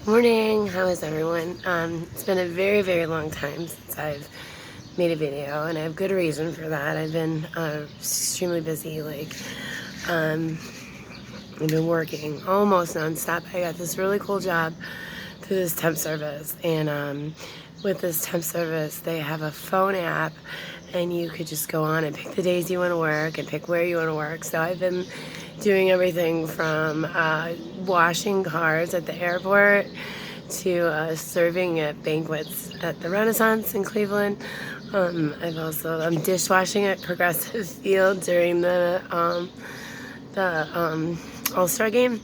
Morning, how is everyone? It's been a very, very long time since I've made a video, and I have good reason for that. I've been extremely busy. Um, I've been working almost nonstop. I got this really cool job through this temp service, and with this temp service, they have a phone app, and you could just go on and pick the days you want to work and pick where you want to work. So I've been doing everything from washing cars at the airport to serving at banquets at the Renaissance in Cleveland. I'm dishwashing at Progressive Field during the All-Star game.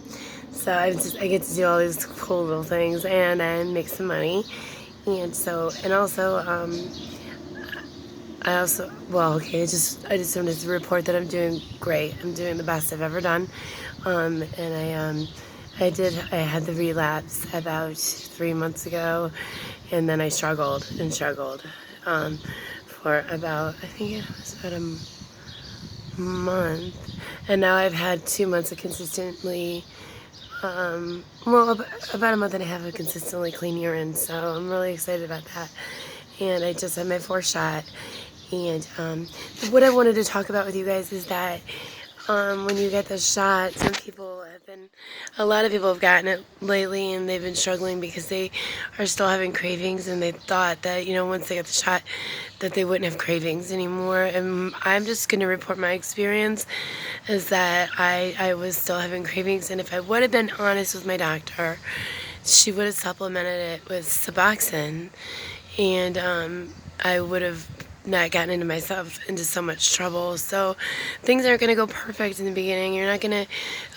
So I get to do all these cool little things and make some money. And also I just wanted to report that I'm doing great. I'm doing the best I've ever done. I had the relapse about 3 months ago, and then I struggled and struggled for about, I think it was about a month. And now I've had 2 months of consistently, about a month and a half of consistently clean urine. So I'm really excited about that. And I just had my fourth shot. And what I wanted to talk about with you guys is that when you get the shot, a lot of people have gotten it lately, and they've been struggling because they are still having cravings, and they thought that, once they got the shot, that they wouldn't have cravings anymore. And I'm just going to report my experience is that I was still having cravings, and if I would have been honest with my doctor, she would have supplemented it with Suboxone, and I would have not gotten into so much trouble. So things aren't going to go perfect in the beginning. You're not going to,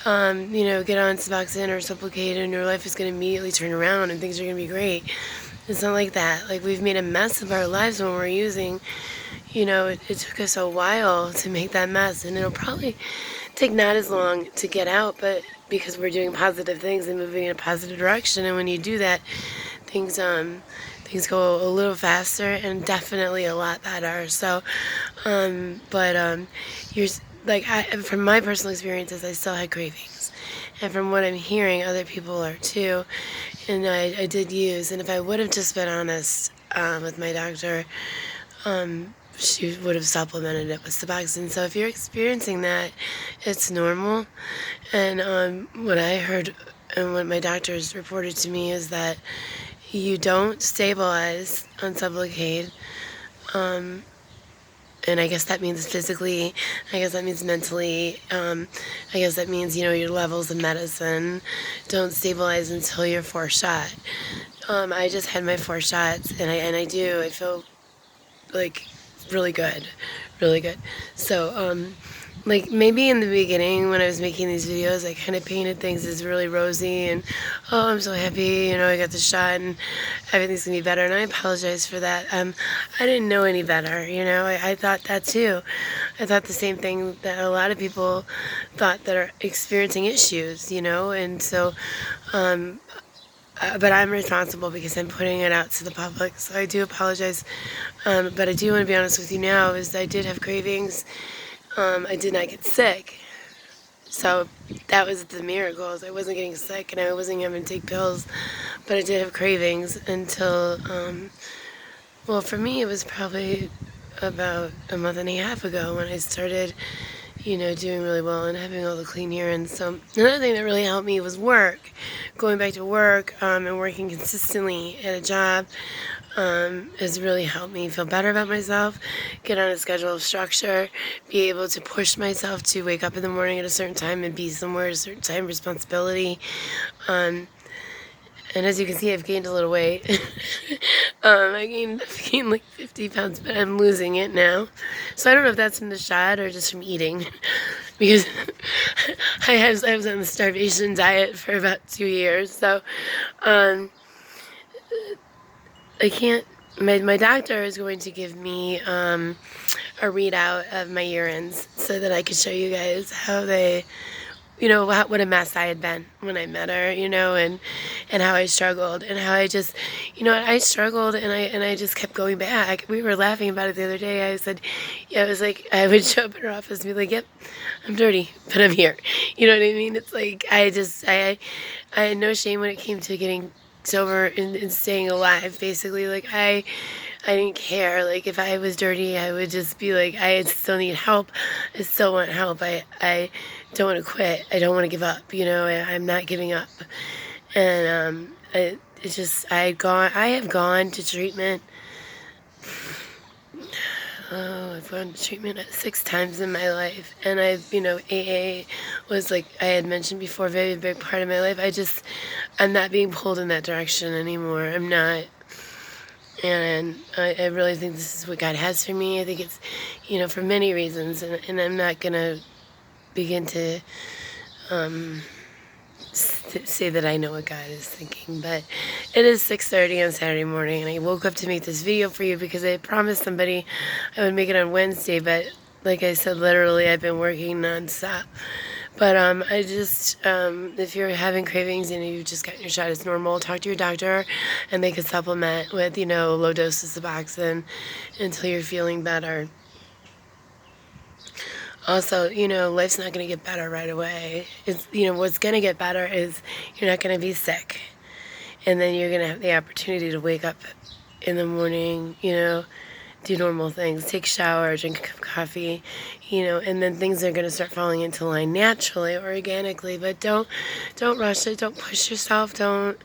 get on Suboxone or Sublocade, and your life is going to immediately turn around and things are going to be great. It's not like that. Like, we've made a mess of our lives when we're using, it took us a while to make that mess, and it'll probably take not as long to get out, but because we're doing positive things and moving in a positive direction, and when you do that, things go a little faster and definitely a lot better. So, you're from my personal experiences, I still had cravings, and from what I'm hearing, other people are too. And I did use, and if I would have just been honest with my doctor, she would have supplemented it with Suboxone. So if you're experiencing that, it's normal. And what I heard and what my doctors reported to me is that you don't stabilize on Sublocade. And I guess that means physically, I guess that means mentally, I guess that means, your levels of medicine don't stabilize until your fourth shot. I just had my 4 shots, and I feel like really good, really good. So, maybe in the beginning when I was making these videos, I kind of painted things as really rosy and, oh, I'm so happy, I got the shot and everything's gonna be better, and I apologize for that. I didn't know any better, I thought that too. I thought the same thing that a lot of people thought that are experiencing issues, and so, but I'm responsible because I'm putting it out to the public, so I do apologize. But I do want to be honest with you now, is I did have cravings. I did not get sick. So that was the miracle, is I wasn't getting sick and I wasn't having to take pills. But I did have cravings until, for me it was probably about a month and a half ago when I started, doing really well and having all the clean urine. So another thing that really helped me was going back to work, and working consistently at a job. Has really helped me feel better about myself, get on a schedule of structure, be able to push myself to wake up in the morning at a certain time and be somewhere at a certain time, responsibility. And as you can see, I've gained a little weight. I've gained like 50 pounds, but I'm losing it now. So I don't know if that's from the shot or just from eating, because I was on the starvation diet for about 2 years. So, I can't. My doctor is going to give me a readout of my urines so that I could show you guys how they, what a mess I had been when I met her, and how I struggled and how I just, I struggled and I just kept going back. We were laughing about it the other day. I said, yeah, it was like I would show up at her office and be like, yep, I'm dirty, but I'm here. You know what I mean? It's like I had no shame when it came to getting sober and staying alive, basically. Like, I didn't care. Like, if I was dirty, I would just be like, I still need help. I still want help. I don't want to quit. I don't want to give up. You know, I'm not giving up. And it's just I have gone to treatment. Oh, I've gone to treatment 6 times in my life, and AA was, like I had mentioned before, a very big part of my life. I'm not being pulled in that direction anymore. I'm not. And I really think this is what God has for me. I think it's, for many reasons, and I'm not going to begin to say that I know what God is thinking, but it is 6:30 on Saturday morning, and I woke up to make this video for you because I promised somebody I would make it on Wednesday, but like I said, literally, I've been working nonstop. But if you're having cravings and you've just gotten your shot, it's normal. Talk to your doctor, and they can supplement with, low doses of Suboxone until you're feeling better. Also, life's not going to get better right away. It's, what's going to get better is you're not going to be sick. And then you're going to have the opportunity to wake up in the morning, do normal things, take a shower, drink a cup of coffee, and then things are going to start falling into line naturally, organically. But don't rush it. Don't push yourself. Don't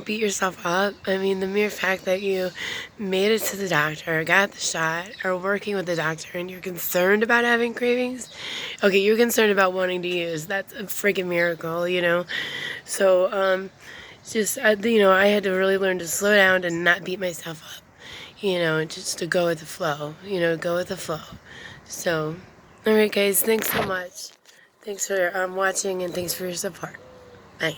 beat yourself up. I mean, the mere fact that you made it to the doctor, got the shot, are working with the doctor, and you're concerned about having cravings. Okay, you're concerned about wanting to use. That's a freaking miracle, So, I had to really learn to slow down and not beat myself up. Just to go with the flow, go with the flow. So, alright guys, thanks so much. Thanks for watching, and thanks for your support. Bye.